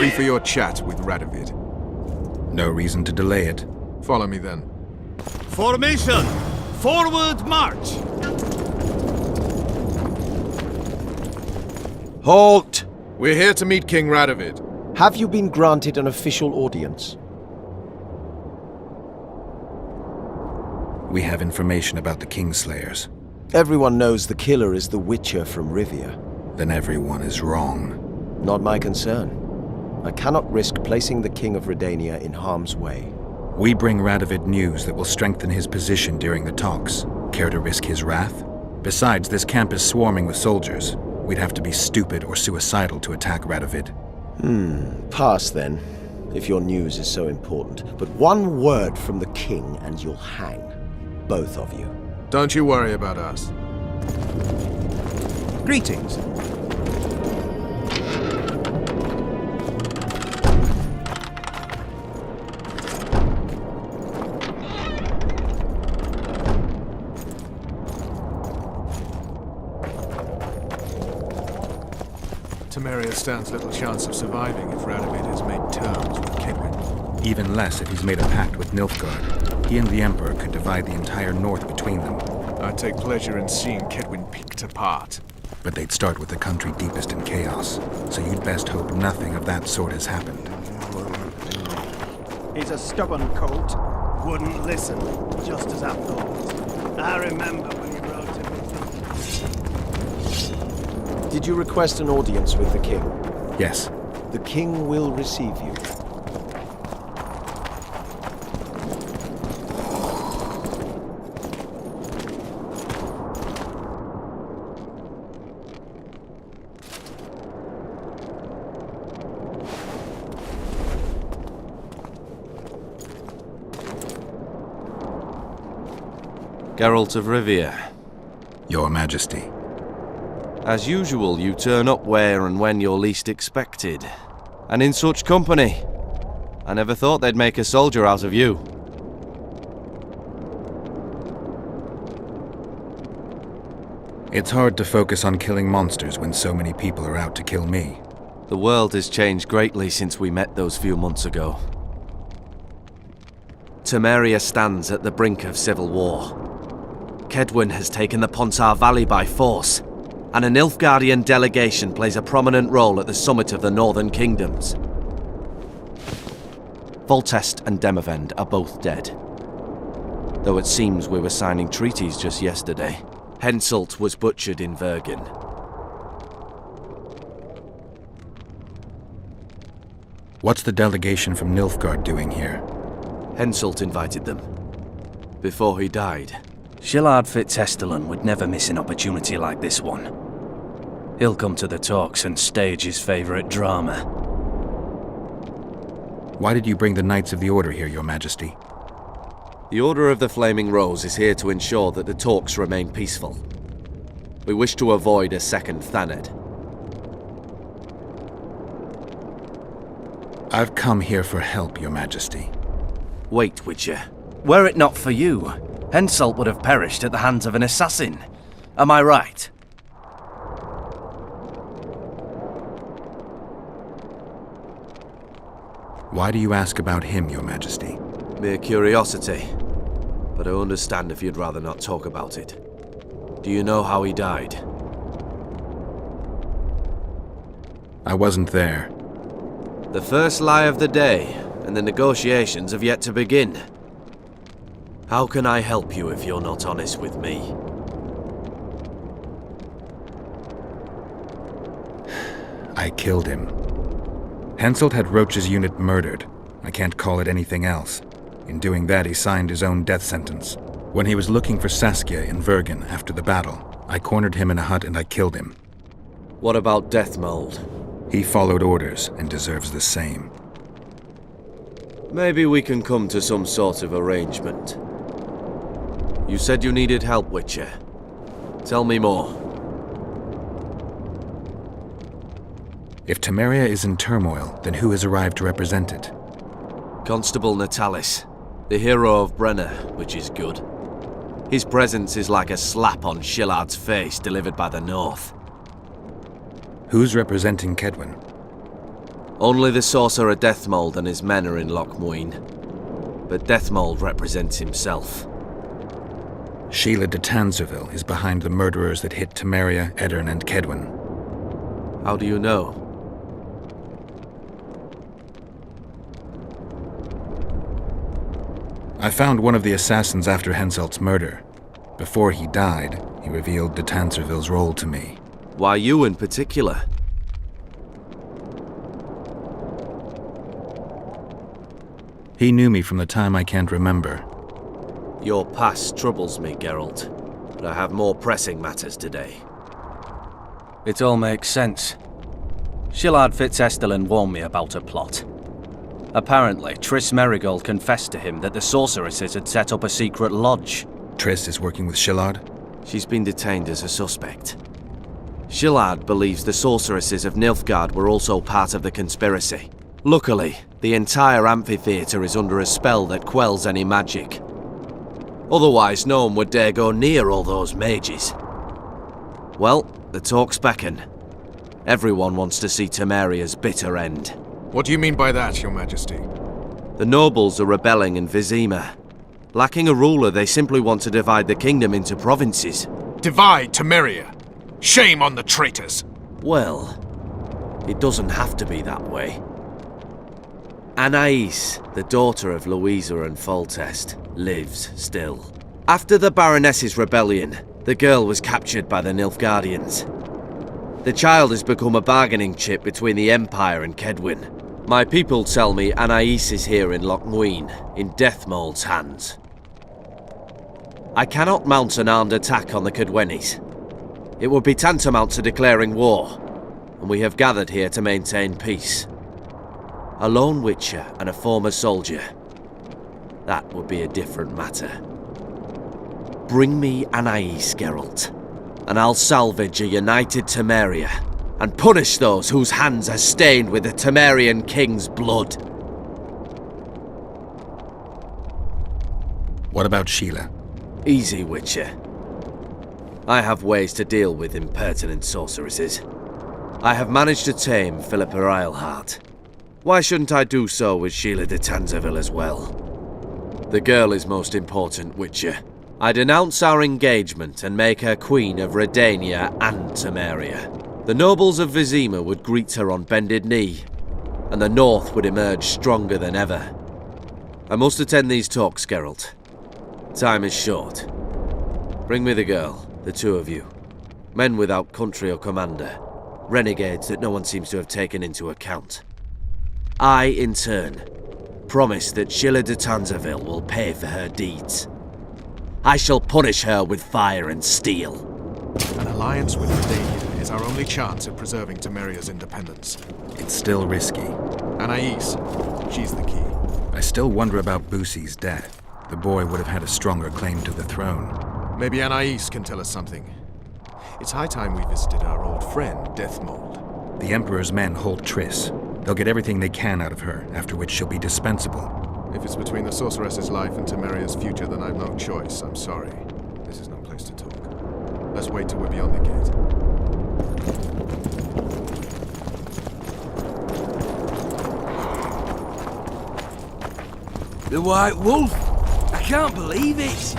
ready for your chat with Radovid. No reason to delay it. Follow me then. Formation! Forward march! Halt! We're here to meet King Radovid. Have you been granted an official audience? We have information about the Kingslayers. Everyone knows the killer is the Witcher from Rivia. Then everyone is wrong. Not my concern. I cannot risk placing the King of Redania in harm's way. We bring Radovid news that will strengthen his position during the talks. Care to risk his wrath? Besides, this camp is swarming with soldiers. We'd have to be stupid or suicidal to attack Radovid. Pass then, if your news is so important. But one word from the King and you'll hang. Both of you. Don't you worry about us. Greetings. Temeria stands little chance of surviving if Radovid has made terms with Kedwin. Even less if he's made a pact with Nilfgaard. He and the Emperor could divide the entire north between them. I'd take pleasure in seeing Kedwin picked apart. But they'd start with the country deepest in chaos. So you'd best hope nothing of that sort has happened. He's a stubborn colt. Wouldn't listen, just as I thought. I remember when he wrote to me. Did you request an audience with the King? Yes. The King will receive you. Geralt of Rivia. Your Majesty. As usual, you turn up where and when you're least expected. And in such company. I never thought they'd make a soldier out of you. It's hard to focus on killing monsters when so many people are out to kill me. The world has changed greatly since we met those few months ago. Temeria stands at the brink of civil war. Kedwin has taken the Pontar Valley by force, and a Nilfgaardian delegation plays a prominent role at the summit of the Northern Kingdoms. Voltest and Demavend are both dead. Though it seems we were signing treaties just yesterday. Henselt was butchered in Vergen. What's the delegation from Nilfgaard doing here? Henselt invited them. Before he died. Shillard Fitzestelan would never miss an opportunity like this one. He'll come to the talks and stage his favorite drama. Why did you bring the Knights of the Order here, Your Majesty? The Order of the Flaming Rose is here to ensure that the talks remain peaceful. We wish to avoid a second Thaned. I've come here for help, Your Majesty. Wait, Witcher. Were it not for you, Henselt would have perished at the hands of an assassin. Am I right? Why do you ask about him, Your Majesty? Mere curiosity. But I understand if you'd rather not talk about it. Do you know how he died? I wasn't there. The first lie of the day, and the negotiations have yet to begin. How can I help you if you're not honest with me? I killed him. Henselt had Roach's unit murdered. I can't call it anything else. In doing that, he signed his own death sentence. When he was looking for Saskia in Vergen after the battle, I cornered him in a hut and I killed him. What about Deathmold? He followed orders and deserves the same. Maybe we can come to some sort of arrangement. You said you needed help, Witcher. Tell me more. If Temeria is in turmoil, then who has arrived to represent it? Constable Natalis, the hero of Brenner, which is good. His presence is like a slap on Shillard's face delivered by the North. Who's representing Kedwin? Only the sorcerer Deathmold and his men are in Lochmuin. But Deathmold represents himself. Sheila de Tanzerville is behind the murderers that hit Temeria, Edirn, and Kedwin. How do you know? I found one of the assassins after Henselt's murder. Before he died, he revealed de Tanzerville's role to me. Why you in particular? He knew me from the time I can't remember. Your past troubles me, Geralt, but I have more pressing matters today. It all makes sense. Shillard Fitzestelin warned me about a plot. Apparently, Triss Merigold confessed to him that the sorceresses had set up a secret lodge. Triss is working with Shillard? She's been detained as a suspect. Shillard believes the sorceresses of Nilfgaard were also part of the conspiracy. Luckily, the entire amphitheatre is under a spell that quells any magic. Otherwise, no one would dare go near all those mages. Well, the talks beckon. Everyone wants to see Temeria's bitter end. What do you mean by that, Your Majesty? The nobles are rebelling in Vizima. Lacking a ruler, they simply want to divide the kingdom into provinces. Divide Temeria! Shame on the traitors! Well, it doesn't have to be that way. Anais, the daughter of Louisa and Foltest, lives still. After the Baroness's rebellion, the girl was captured by the Nilfgaardians. The child has become a bargaining chip between the Empire and Kedwin. My people tell me Anais is here in Lochmuin, in Deathmold's hands. I cannot mount an armed attack on the Kedwenis. It would be tantamount to declaring war, and we have gathered here to maintain peace. A lone witcher and a former soldier. That would be a different matter. Bring me Anais, Geralt, and I'll salvage a united Temeria, and punish those whose hands are stained with the Temerian king's blood. What about Sheila? Easy, Witcher. I have ways to deal with impertinent sorceresses. I have managed to tame Philippa Eilhart. Why shouldn't I do so with Sheila de Tanzerville as well? The girl is most important, Witcher. I denounce our engagement and make her Queen of Redania and Temeria. The nobles of Vizima would greet her on bended knee, and the North would emerge stronger than ever. I must attend these talks, Geralt. Time is short. Bring me the girl, the two of you. Men without country or commander. Renegades that no one seems to have taken into account. I, in turn, promise that Sheila de Tanzerville will pay for her deeds. I shall punish her with fire and steel. An alliance with Redania is our only chance at preserving Temeria's independence. It's still risky. Anais, she's the key. I still wonder about Boosie's death. The boy would have had a stronger claim to the throne. Maybe Anais can tell us something. It's high time we visited our old friend, Deathmold. The Emperor's men hold Triss. They'll get everything they can out of her, after which she'll be dispensable. If it's between the sorceress's life and Temeria's future, then I've no choice. I'm sorry. This is no place to talk. Let's wait till we're beyond the gate. The White Wolf! I can't believe it!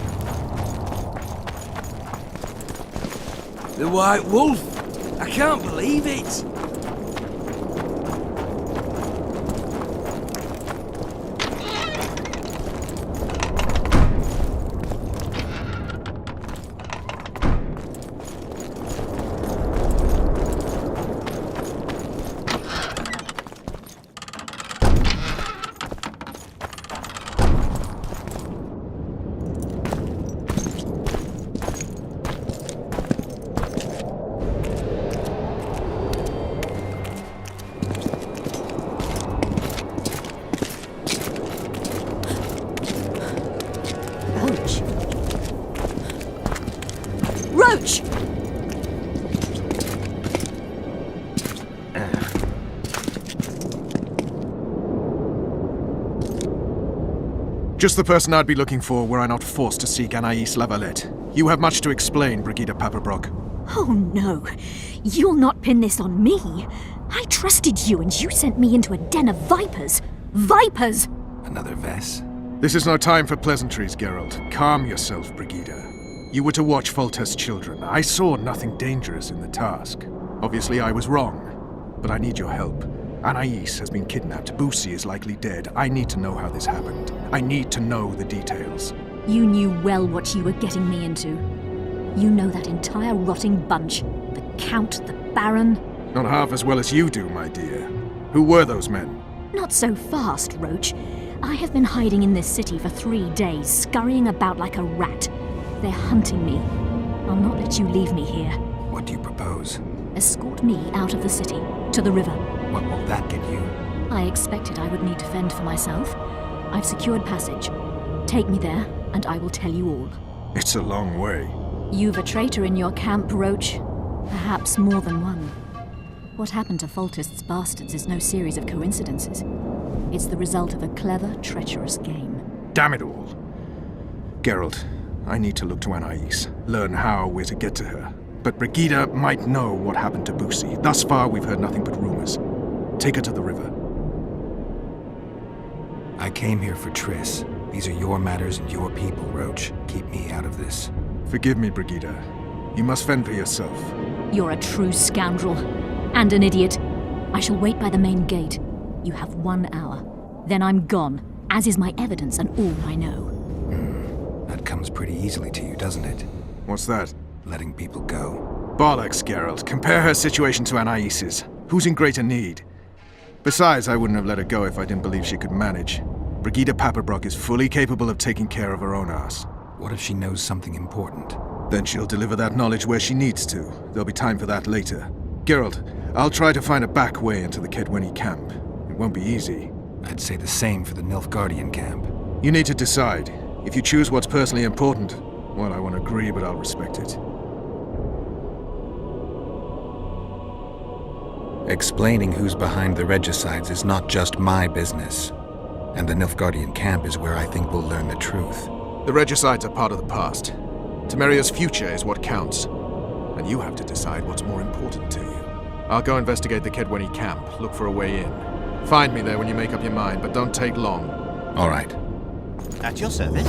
The White Wolf! I can't believe it! Roach! Just the person I'd be looking for were I not forced to seek Anais Lavalette. You have much to explain, Brigida Paperbrock. Oh no, you'll not pin this on me. I trusted you and you sent me into a den of vipers. Vipers! Another Vess? This is no time for pleasantries, Geralt. Calm yourself, Brigida. You were to watch Foltest's children. I saw nothing dangerous in the task. Obviously, I was wrong. But I need your help. Anais has been kidnapped. Busi is likely dead. I need to know how this happened. I need to know the details. You knew well what you were getting me into. You know that entire rotting bunch. The Count, the Baron. Not half as well as you do, my dear. Who were those men? Not so fast, Roach. I have been hiding in this city for 3 days, scurrying about like a rat. They're hunting me. I'll not let you leave me here. What do you propose? Escort me out of the city, to the river. What will that get you? I expected I would need to fend for myself. I've secured passage. Take me there, and I will tell you all. It's a long way. You've a traitor in your camp, Roach. Perhaps more than one. What happened to Foltest's bastards is no series of coincidences. It's the result of a clever, treacherous game. Damn it all. Geralt, I need to look to Anais, learn how we're to get to her. But Brigida might know what happened to Busi. Thus far, we've heard nothing but rumors. Take her to the river. I came here for Triss. These are your matters and your people, Roach. Keep me out of this. Forgive me, Brigida. You must fend for yourself. You're a true scoundrel. And an idiot. I shall wait by the main gate. You have 1 hour. Then I'm gone, as is my evidence and all I know. That comes pretty easily to you, doesn't it? What's that? Letting people go. Bollocks, Geralt. Compare her situation to Anais's. Who's in greater need? Besides, I wouldn't have let her go if I didn't believe she could manage. Brigida Paperbrock is fully capable of taking care of her own ass. What if she knows something important? Then she'll deliver that knowledge where she needs to. There'll be time for that later. Geralt, I'll try to find a back way into the Kedweni camp. It won't be easy. I'd say the same for the Nilfgaardian camp. You need to decide. If you choose what's personally important, well, I won't agree, but I'll respect it. Explaining who's behind the regicides is not just my business. And the Nilfgaardian camp is where I think we'll learn the truth. The regicides are part of the past. Temeria's future is what counts. And you have to decide what's more important to you. I'll go investigate the Kedweni camp, look for a way in. Find me there when you make up your mind, but don't take long. All right. At your service.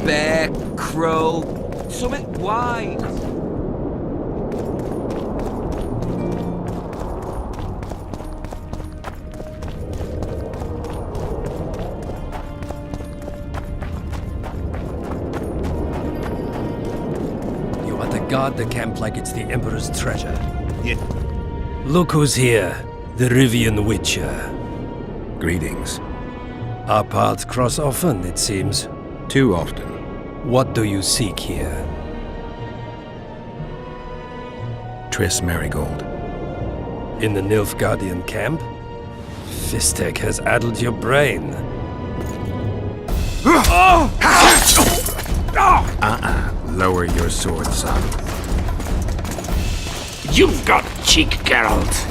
Bear, crow, summit wide. You are to guard the camp like it's the Emperor's treasure. Yeah. Look who's here, the Rivian Witcher. Greetings. Our paths cross often, it seems. Too often. What do you seek here? Triss Merigold. In the Nilfgaardian camp? Fistek has addled your brain. Lower your sword, son. You've got cheek, Geralt.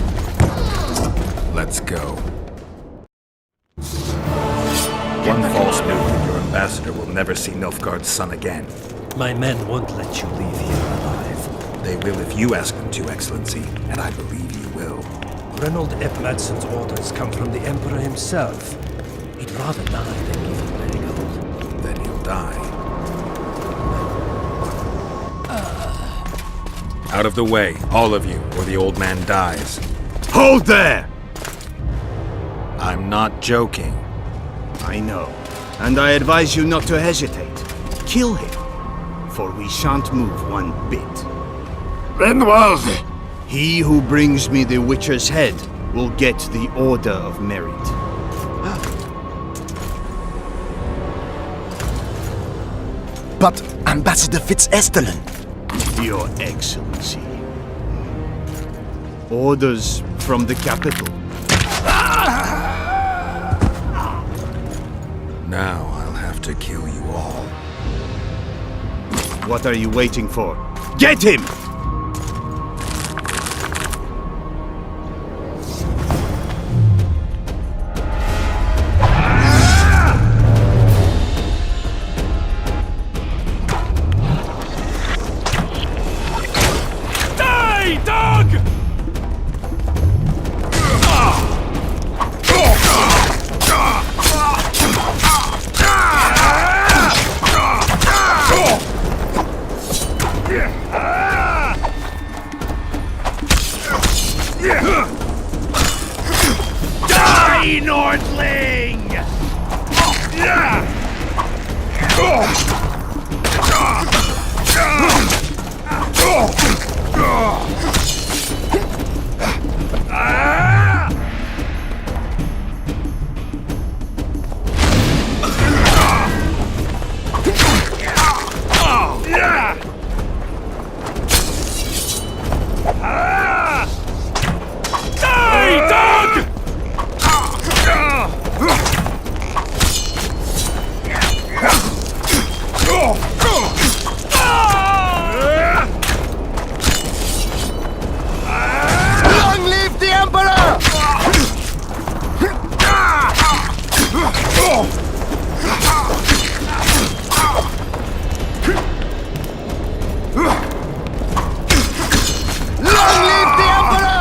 Let's go. One false move and your ambassador will never see Nilfgaard's son again. My men won't let you leave here alive. They will if you ask them to, Excellency, and I believe you will. Reynold Ep Madsen's orders come from the Emperor himself. He'd rather die than give you Merigold. Then he'll die. Out of the way, all of you, or the old man dies. Hold there! I'm not joking. I know, and I advise you not to hesitate. Kill him, for we shan't move one bit. Renold! He who brings me the Witcher's head will get the Order of Merit. But Ambassador Fitz-Estellen... Your Excellency. Orders from the capital. Now I'll have to kill you all. What are you waiting for? Get him! Die, dog! Die, Nordling! Die, dog! Long live the Emperor! Long live the Emperor!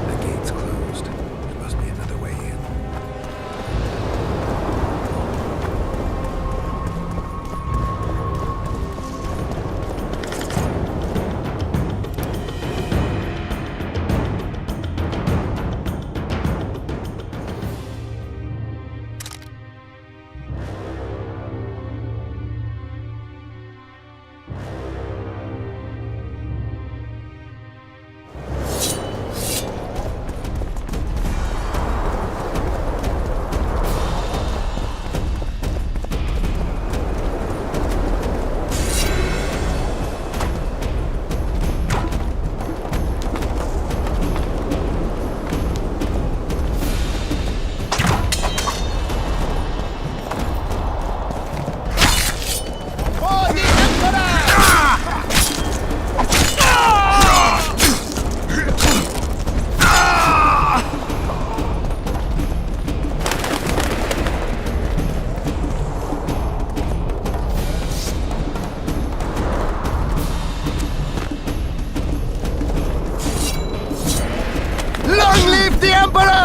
The gate's closed. There must be another way in. Long live the Emperor!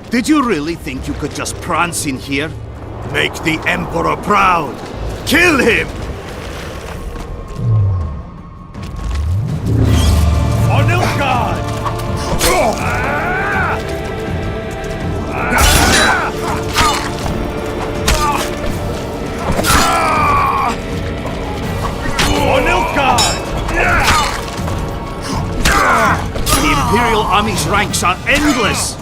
Did you really think you could just prance in here? Make the Emperor proud! Kill him! On Nilfgaard! On Nilfgaard! The Imperial Army's ranks are endless!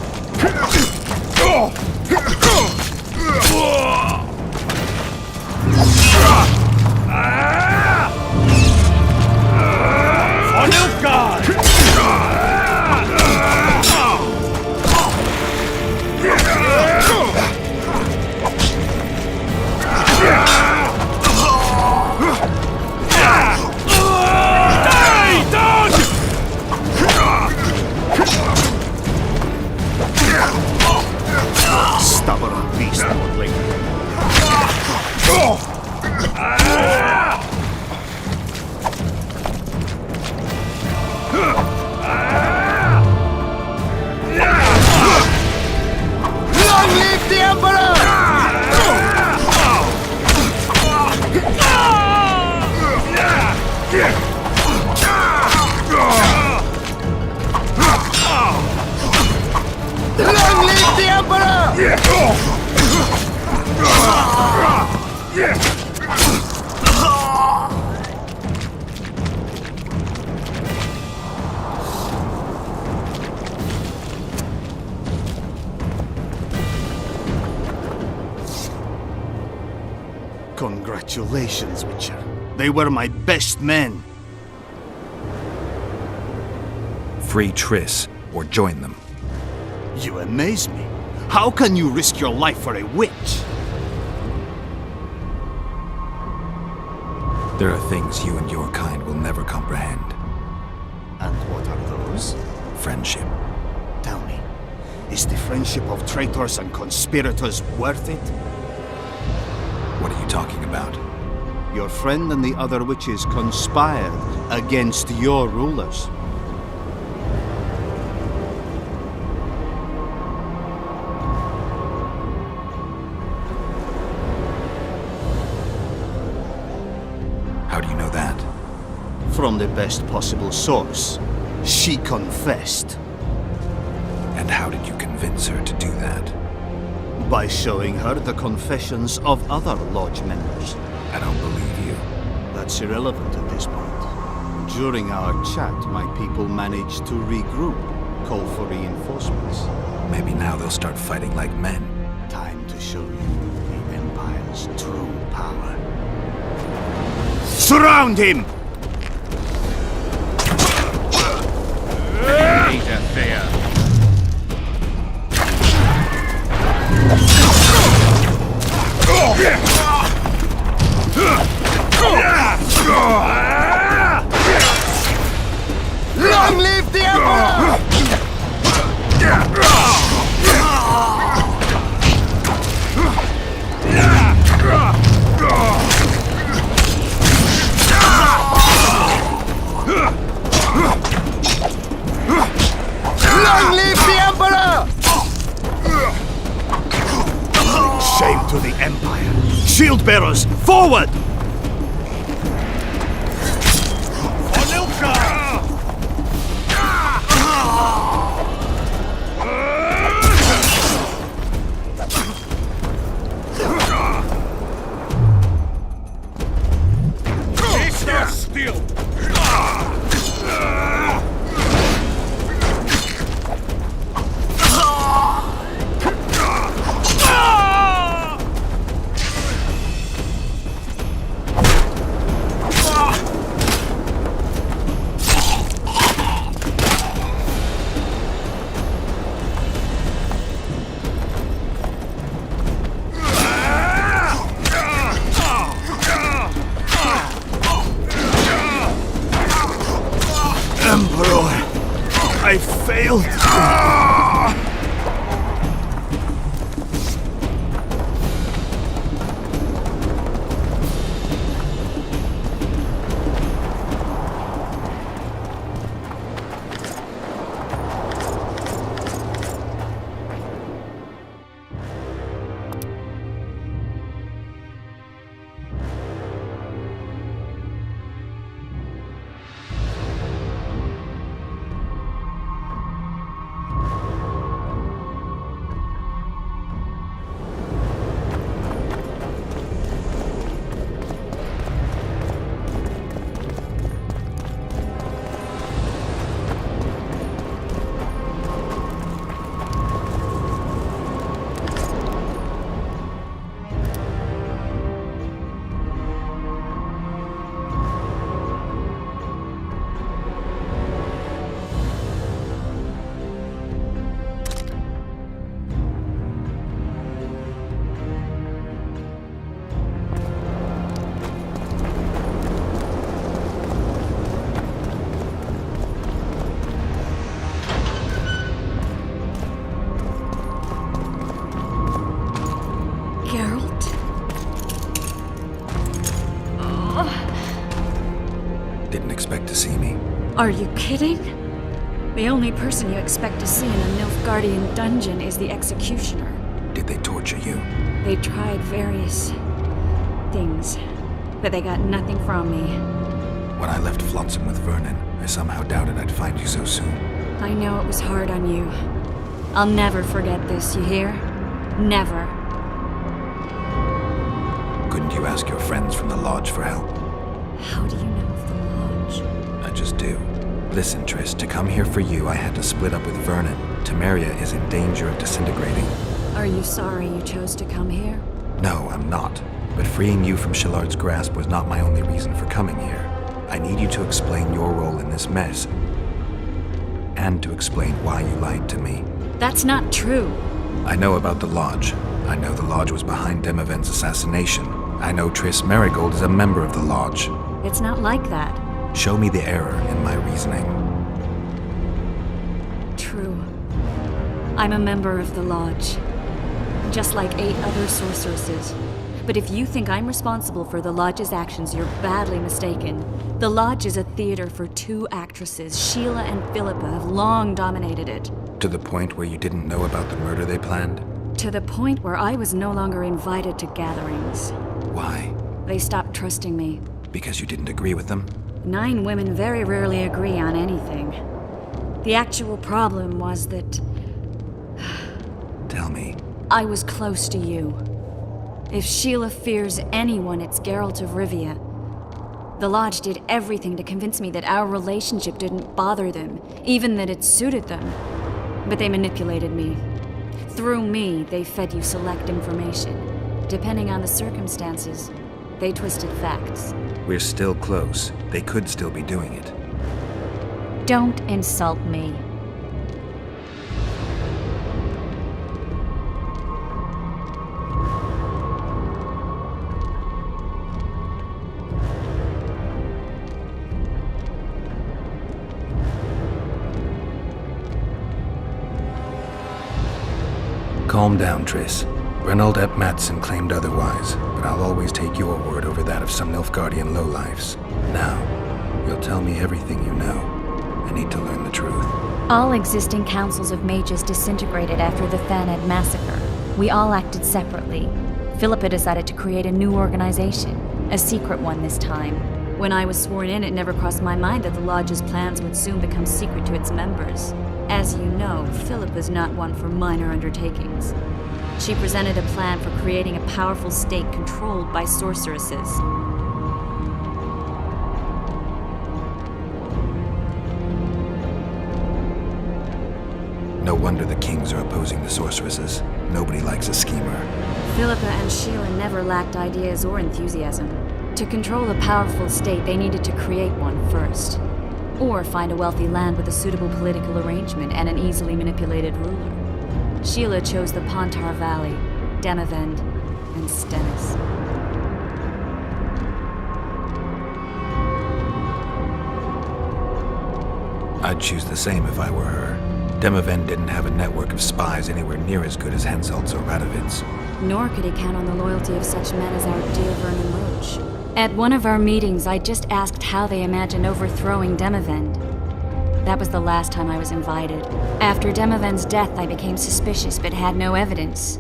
stubborn beast, Nordling. Long live the Emperor! Long live the Emperor! Congratulations, Witcher. They were my best men. Free Triss, or join them. You amaze me. How can you risk your life for a witch? There are things you and your kind will never comprehend. And what are those? Friendship. Tell me, is the friendship of traitors and conspirators worth it? What are you talking about? Your friend and the other witches conspired against your rulers. How do you know that? From the best possible source. She confessed. And how did you convince her to do that? By showing her the confessions of other lodge members. I don't believe you. That's irrelevant at this point. During our chat, my people managed to regroup, call for reinforcements. Maybe now they'll start fighting like men. Time to show you the Empire's true power. Surround him! Long live the Emperor! Long live the Emperor! Shame to the Empire! Shield bearers, forward! I failed. Are you kidding? The only person you expect to see in a Nilfgaardian dungeon is the executioner. Did they torture you? They tried various things, but they got nothing from me. When I left Flotsam with Vernon, I somehow doubted I'd find you so soon. I know it was hard on you. I'll never forget this, you hear? Never. Couldn't you ask your friends from the Lodge for help? How do you know of the Lodge? I just do. Listen, Triss, to come here for you, I had to split up with Vernon. Temeria is in danger of disintegrating. Are you sorry you chose to come here? No, I'm not. But freeing you from Shillard's grasp was not my only reason for coming here. I need you to explain your role in this mess. And to explain why you lied to me. That's not true. I know about the Lodge. I know the Lodge was behind Demavend's assassination. I know Triss Merigold is a member of the Lodge. It's not like that. Show me the error in my reasoning. True. I'm a member of the Lodge. Just like 8 other sorceresses. But if you think I'm responsible for the Lodge's actions, you're badly mistaken. The Lodge is a theater for 2 actresses. Sheila and Philippa have long dominated it. To the point where you didn't know about the murder they planned? To the point where I was no longer invited to gatherings. Why? They stopped trusting me. Because you didn't agree with them? 9 women very rarely agree on anything. The actual problem was that... Tell me. I was close to you. If Sheila fears anyone, it's Geralt of Rivia. The Lodge did everything to convince me that our relationship didn't bother them, even that it suited them. But they manipulated me. Through me, they fed you select information. Depending on the circumstances, they twisted facts. We're still close. They could still be doing it. Don't insult me. Calm down, Triss. Reynold Ep Matson claimed otherwise, but I'll always take your word over that of some Nilfgaardian lowlifes. Now, you'll tell me everything you know. I need to learn the truth. All existing councils of mages disintegrated after the Thaned massacre. We all acted separately. Philippa decided to create a new organization, a secret one this time. When I was sworn in, it never crossed my mind that the Lodge's plans would soon become secret to its members. As you know, Philippa's not one for minor undertakings. She presented a plan for creating a powerful state controlled by sorceresses. No wonder the kings are opposing the sorceresses. Nobody likes a schemer. Philippa and Sheila never lacked ideas or enthusiasm. To control a powerful state, they needed to create one first. Or find a wealthy land with a suitable political arrangement and an easily manipulated ruler. Sheila chose the Pontar Valley, Demavend, and Stennis. I'd choose the same if I were her. Demavend didn't have a network of spies anywhere near as good as Henselt's or Radovid's. Nor could he count on the loyalty of such men as our dear Vernon Roach. At one of our meetings, I just asked how they imagined overthrowing Demavend. That was the last time I was invited. After Demavend's death, I became suspicious but had no evidence.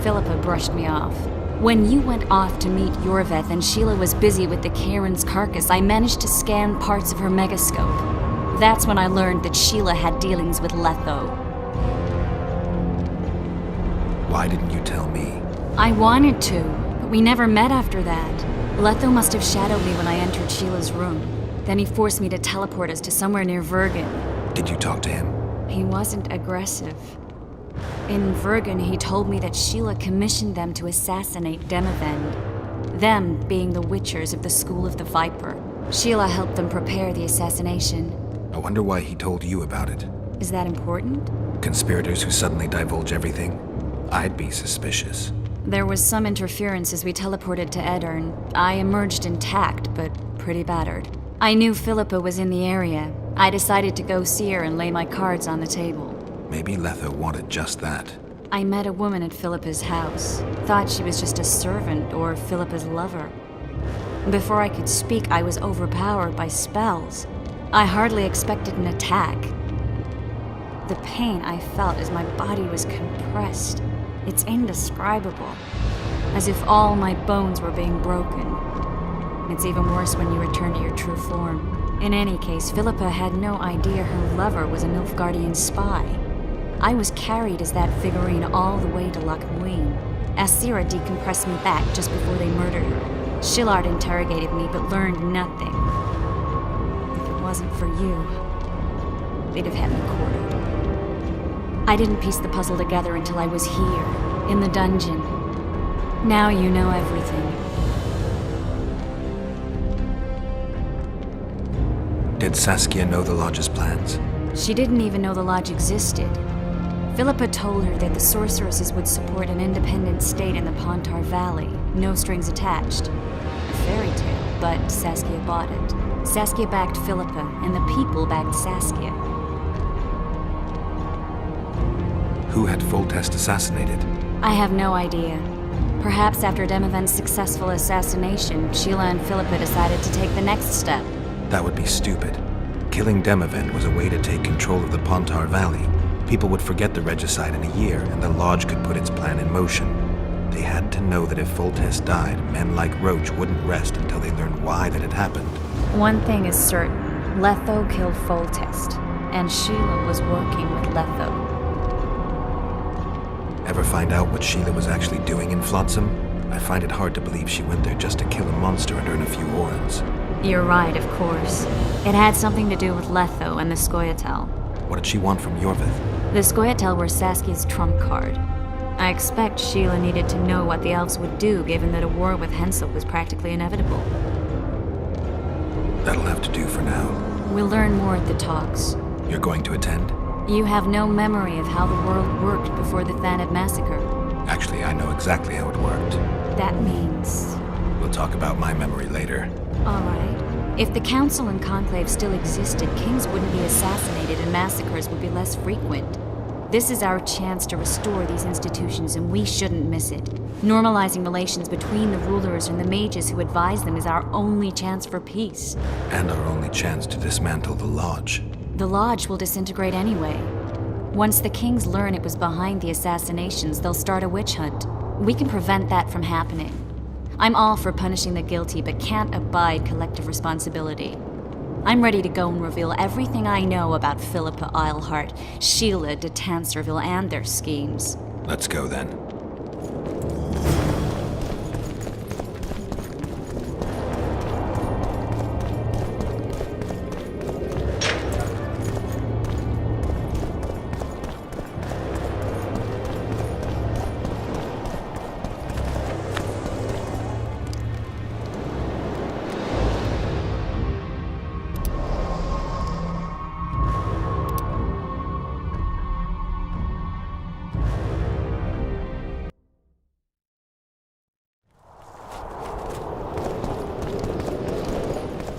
Philippa brushed me off. When you went off to meet Yorveth and Sheila was busy with the Karen's carcass, I managed to scan parts of her megascope. That's when I learned that Sheila had dealings with Letho. Why didn't you tell me? I wanted to, but we never met after that. Letho must have shadowed me when I entered Sheila's room. Then he forced me to teleport us to somewhere near Vergen. Did you talk to him? He wasn't aggressive. In Vergen, he told me that Sheila commissioned them to assassinate Demavend. Them being the Witchers of the School of the Viper. Sheila helped them prepare the assassination. I wonder why he told you about it. Is that important? Conspirators who suddenly divulge everything? I'd be suspicious. There was some interference as we teleported to Edirn. I emerged intact, but pretty battered. I knew Philippa was in the area. I decided to go see her and lay my cards on the table. Maybe Letho wanted just that. I met a woman at Philippa's house. Thought she was just a servant or Philippa's lover. Before I could speak, I was overpowered by spells. I hardly expected an attack. The pain I felt as my body was compressed, it's indescribable. As if all my bones were being broken. It's even worse when you return to your true form. In any case, Philippa had no idea her lover was a Nilfgaardian spy. I was carried as that figurine all the way to Loch Muin. Asira decompressed me back just before they murdered her. Shillard interrogated me but learned nothing. If it wasn't for you, they'd have had me quartered. I didn't piece the puzzle together until I was here, in the dungeon. Now you know everything. Did Saskia know the Lodge's plans? She didn't even know the Lodge existed. Philippa told her that the sorceresses would support an independent state in the Pontar Valley, no strings attached. A fairy tale, but Saskia bought it. Saskia backed Philippa, and the people backed Saskia. Who had Foltest assassinated? I have no idea. Perhaps after Demavend's successful assassination, Sheila and Philippa decided to take the next step. That would be stupid. Killing Demavend was a way to take control of the Pontar Valley. People would forget the regicide in a year, and the Lodge could put its plan in motion. They had to know that if Foltest died, men like Roach wouldn't rest until they learned why that had happened. One thing is certain. Letho killed Foltest, and Sheila was working with Letho. Ever find out what Sheila was actually doing in Flotsam? I find it hard to believe she went there just to kill a monster and earn a few orans. You're right, of course. It had something to do with Letho and the Scoia'tael. What did she want from Yorvith? The Scoia'tael were Saskia's trump card. I expect Sheila needed to know what the elves would do, given that a war with Hensel was practically inevitable. That'll have to do for now. We'll learn more at the talks. You're going to attend? You have no memory of how the world worked before the Thanad massacre. Actually, I know exactly how it worked. That means... We'll talk about my memory later. All right. If the Council and Conclave still existed, kings wouldn't be assassinated and massacres would be less frequent. This is our chance to restore these institutions, and we shouldn't miss it. Normalizing relations between the rulers and the mages who advise them is our only chance for peace. And our only chance to dismantle the Lodge. The Lodge will disintegrate anyway. Once the kings learn it was behind the assassinations, they'll start a witch hunt. We can prevent that from happening. I'm all for punishing the guilty, but can't abide collective responsibility. I'm ready to go and reveal everything I know about Philippa Eilhart, Sheila de Tanserville, and their schemes. Let's go then.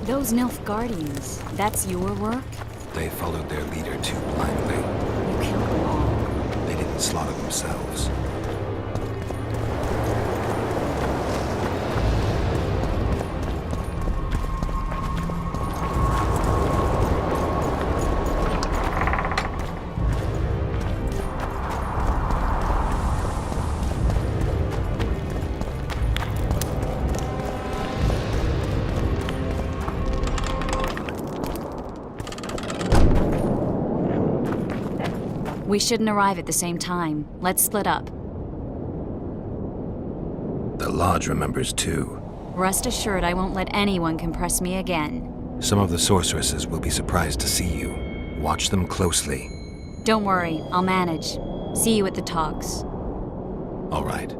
Those Nilfgaardians, that's your work? They followed their leader too blindly. You killed them all. They didn't slaughter themselves. We shouldn't arrive at the same time. Let's split up. The Lodge remembers too. Rest assured I won't let anyone compress me again. Some of the sorceresses will be surprised to see you. Watch them closely. Don't worry, I'll manage. See you at the talks. All right.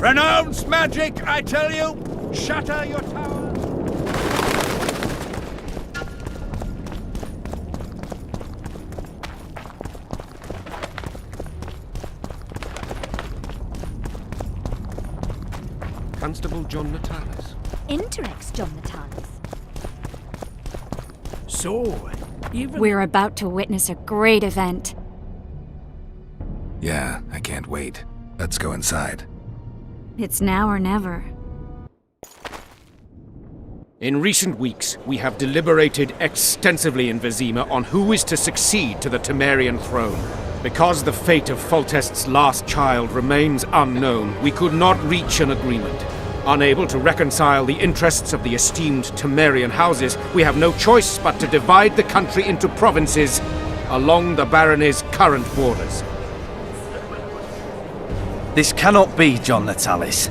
Renounce magic, I tell you! Shatter your tower! Constable John Natalis. Interex John Natalis. So, even... We're about to witness a great event. Yeah, I can't wait. Let's go inside. It's now or never. In recent weeks, we have deliberated extensively in Vizima on who is to succeed to the Temerian throne. Because the fate of Foltest's last child remains unknown, we could not reach an agreement. Unable to reconcile the interests of the esteemed Temerian houses, we have no choice but to divide the country into provinces along the barony's current borders. This cannot be, John Natalis.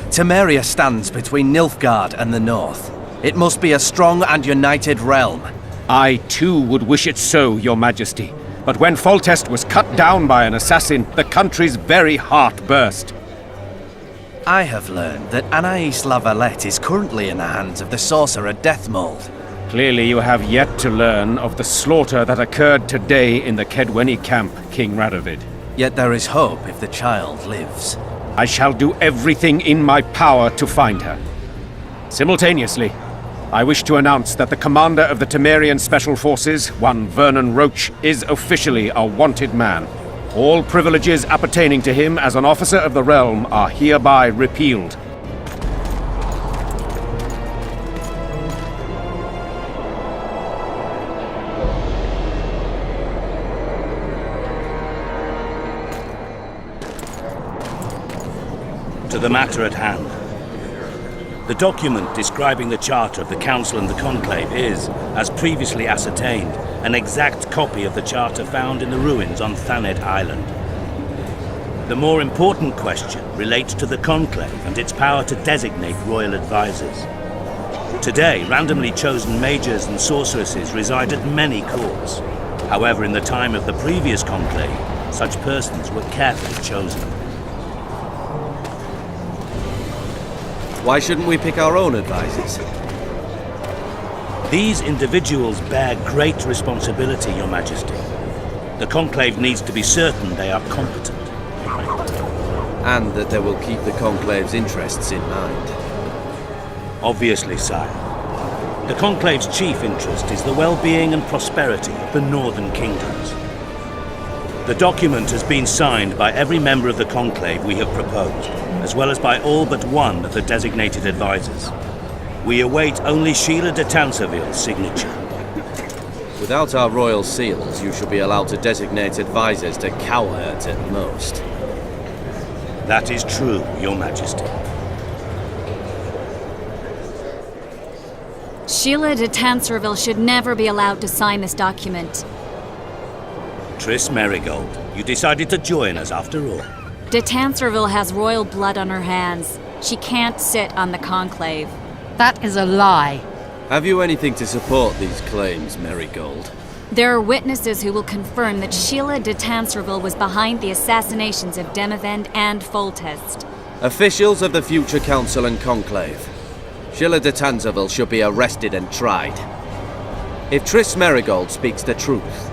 Temeria stands between Nilfgaard and the north. It must be a strong and united realm. I, too, would wish it so, Your Majesty. But when Foltest was cut down by an assassin, the country's very heart burst. I have learned that Anais La Valette is currently in the hands of the sorcerer Deathmold. Clearly you have yet to learn of the slaughter that occurred today in the Kedweni camp, King Radovid. Yet there is hope if the child lives. I shall do everything in my power to find her. Simultaneously, I wish to announce that the commander of the Temerian Special Forces, one Vernon Roach, is officially a wanted man. All privileges appertaining to him as an officer of the realm are hereby repealed. To the matter at hand. The document describing the charter of the Council and the Conclave is, as previously ascertained, an exact copy of the charter found in the ruins on Thanet Island. The more important question relates to the Conclave and its power to designate royal advisors. Today, randomly chosen mages and sorceresses reside at many courts. However, in the time of the previous Conclave, such persons were carefully chosen. Why shouldn't we pick our own advisors? These individuals bear great responsibility, Your Majesty. The Conclave needs to be certain they are competent. And that they will keep the Conclave's interests in mind. Obviously, sire. The Conclave's chief interest is the well-being and prosperity of the northern kingdoms. The document has been signed by every member of the Conclave we have proposed, as well as by all but one of the designated advisors. We await only Sheila de Tanserville's signature. Without our royal seals, you should be allowed to designate advisors to cowherds at most. That is true, Your Majesty. Sheila de Tanserville should never be allowed to sign this document. Triss Merigold, you decided to join us after all. De Tanserville has royal blood on her hands. She can't sit on the Conclave. That is a lie. Have you anything to support these claims, Merigold? There are witnesses who will confirm that Sheila de Tanserville was behind the assassinations of Demavend and Foltest. Officials of the future Council and Conclave. Sheila de Tanserville should be arrested and tried. If Triss Merigold speaks the truth,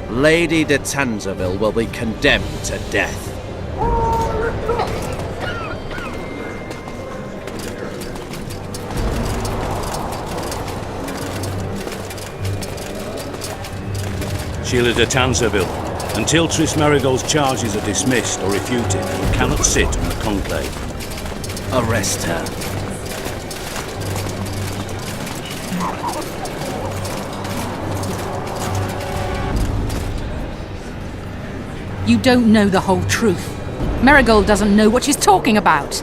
Lady de Tanserville will be condemned to death. Sheila de Tanserville, until Triss Merigold's charges are dismissed or refuted, you cannot sit on the Conclave. Arrest her. You don't know the whole truth. Merigold doesn't know what she's talking about.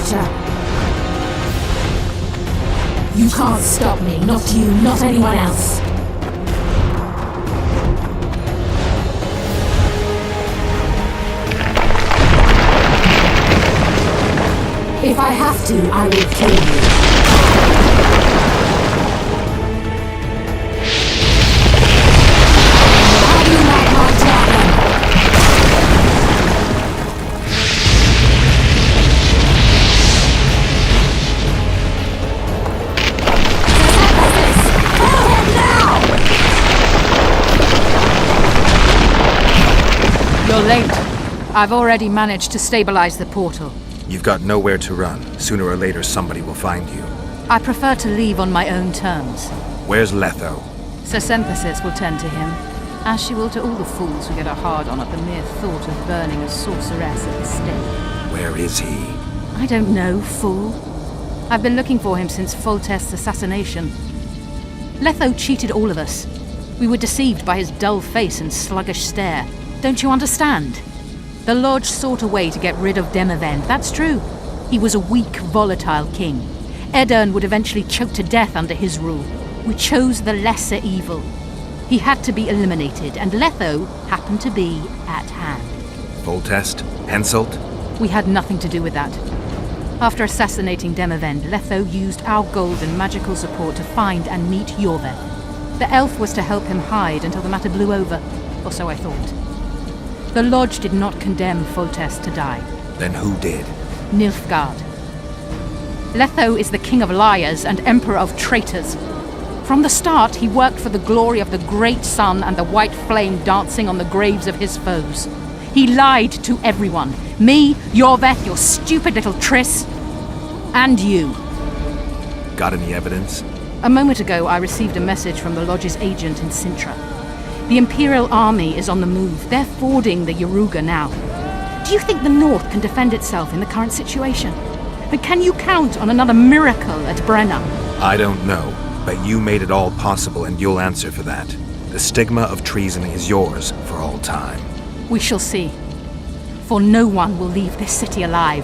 Witcher. You can't stop me, not you, not anyone else. If I have to, I will kill you. How do you like my dragon? Kill him now! You're late. I've already managed to stabilize the portal. You've got nowhere to run. Sooner or later, somebody will find you. I prefer to leave on my own terms. Where's Letho? Synthesis will tend to him, as she will to all the fools who get a hard-on at the mere thought of burning a sorceress at the stake. Where is he? I don't know, fool. I've been looking for him since Foltest's assassination. Letho cheated all of us. We were deceived by his dull face and sluggish stare. Don't you understand? The Lodge sought a way to get rid of Demavend, that's true. He was a weak, volatile king. Edirn would eventually choke to death under his rule. We chose the lesser evil. He had to be eliminated, and Letho happened to be at hand. Foltest? Henselt? We had nothing to do with that. After assassinating Demavend, Letho used our gold and magical support to find and meet Yorveth. The elf was to help him hide until the matter blew over, or so I thought. The Lodge did not condemn Foltest to die. Then who did? Nilfgaard. Letho is the king of liars and emperor of traitors. From the start, he worked for the glory of the great sun and the white flame dancing on the graves of his foes. He lied to everyone. Me, Yorveth, your stupid little Triss, and you. Got any evidence? A moment ago, I received a message from the Lodge's agent in Sintra. The Imperial Army is on the move. They're fording the Yaruga now. Do you think the North can defend itself in the current situation? And can you count on another miracle at Brenna? I don't know, but you made it all possible and you'll answer for that. The stigma of treason is yours for all time. We shall see. For no one will leave this city alive.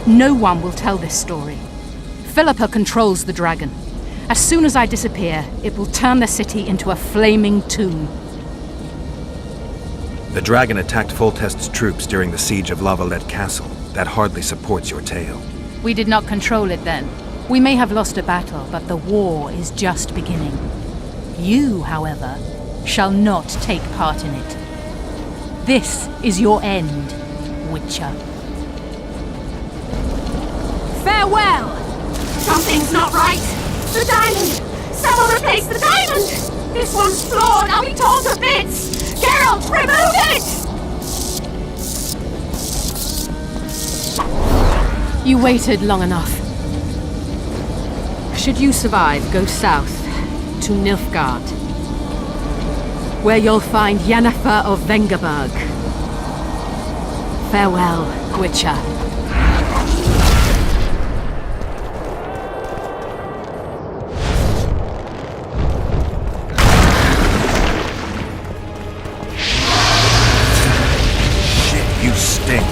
No one will tell this story. Philippa controls the dragon. As soon as I disappear, it will turn the city into a flaming tomb. The dragon attacked Foltest's troops during the siege of Lavalette Castle. That hardly supports your tale. We did not control it then. We may have lost a battle, but the war is just beginning. You, however, shall not take part in it. This is your end, Witcher. Farewell! Something's not right! The diamond! Someone replace the diamond! This one's flawed! I'll be torn to bits! Geralt, remove it! You waited long enough. Should you survive, go south to Nilfgaard, where you'll find Yennefer of Vengerberg. Farewell, Witcher. You stink.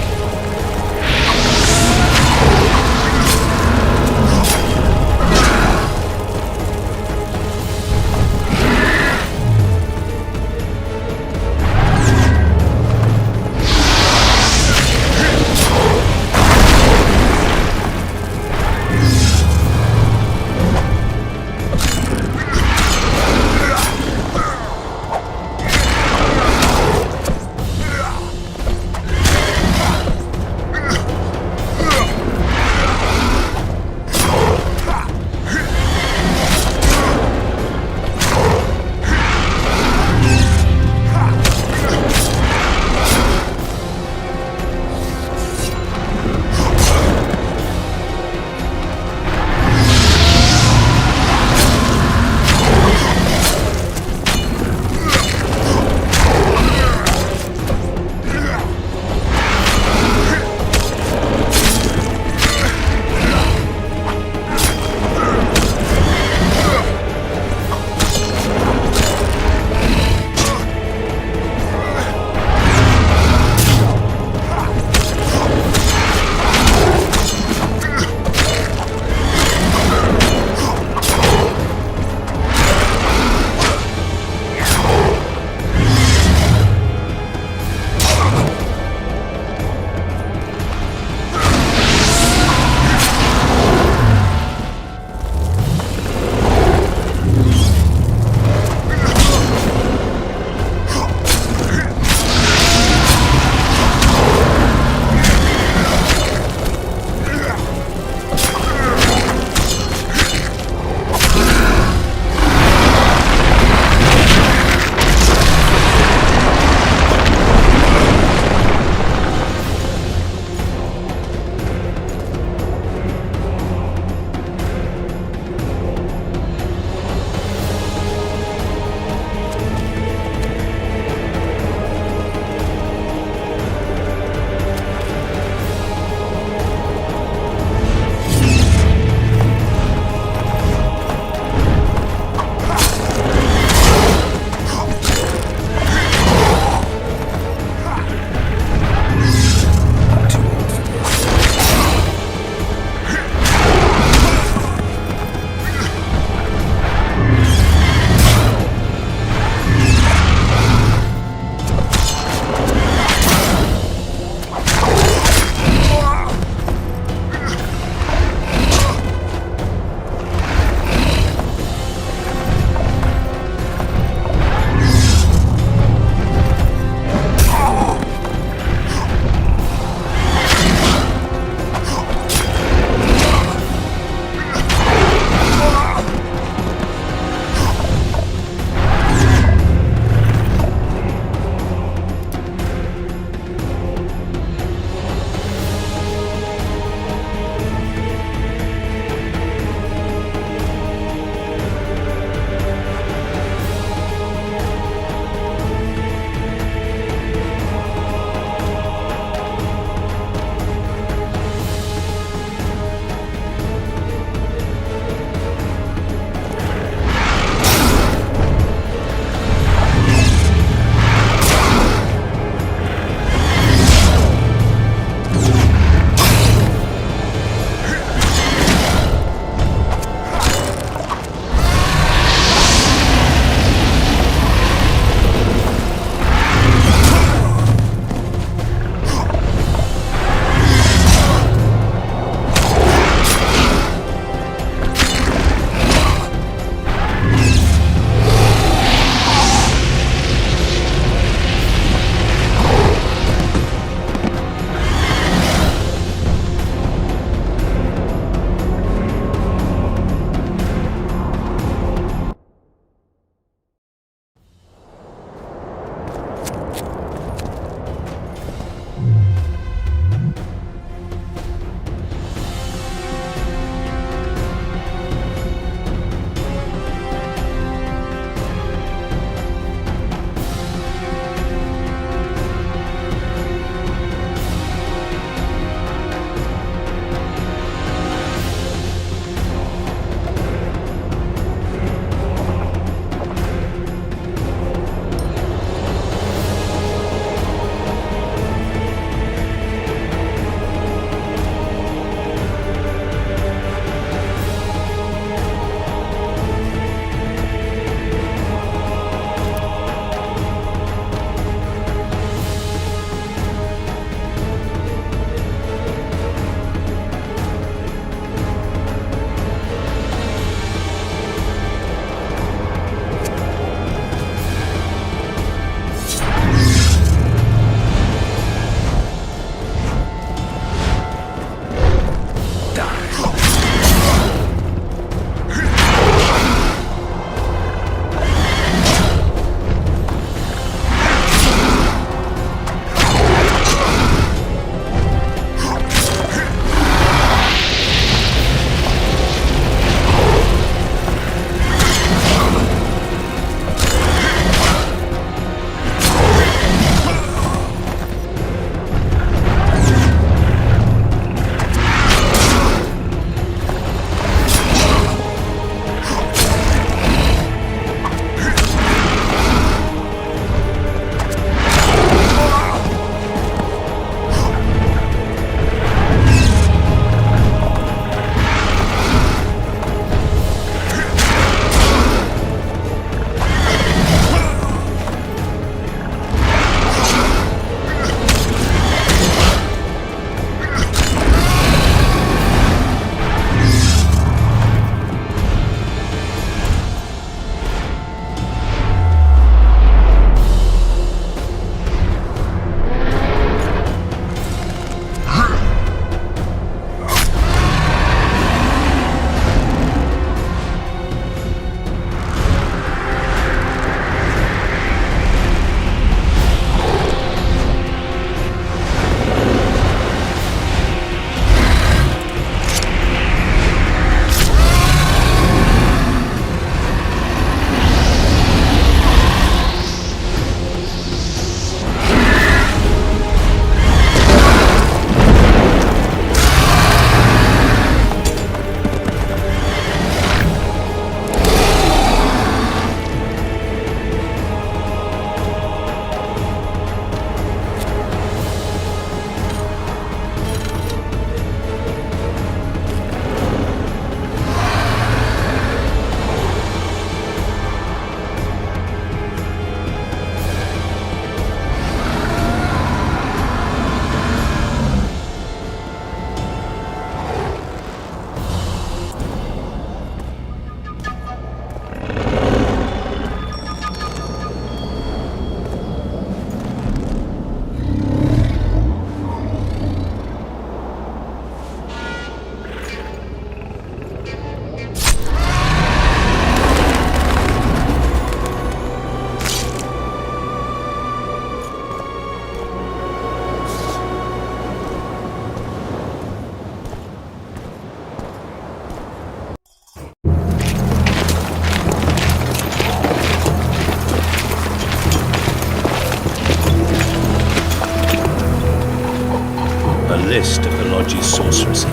list of the Lodge's sorceresses.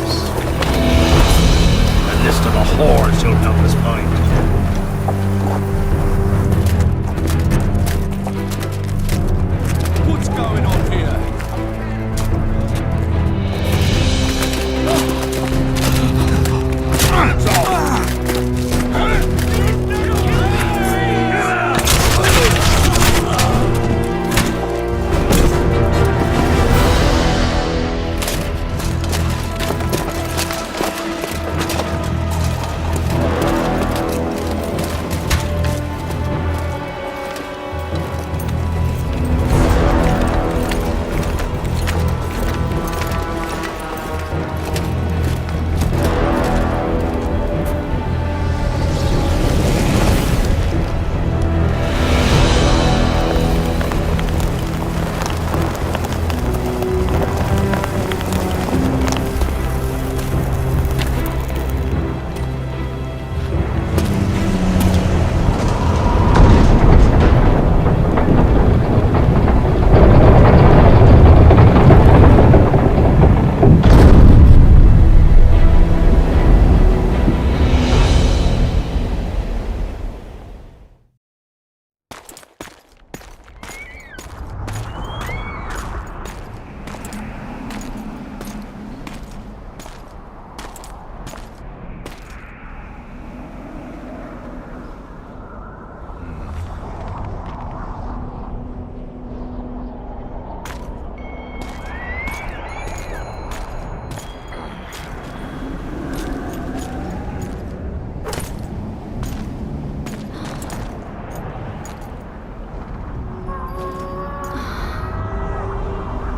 A list of the whores you'll help us find. What's going on here? Hands off!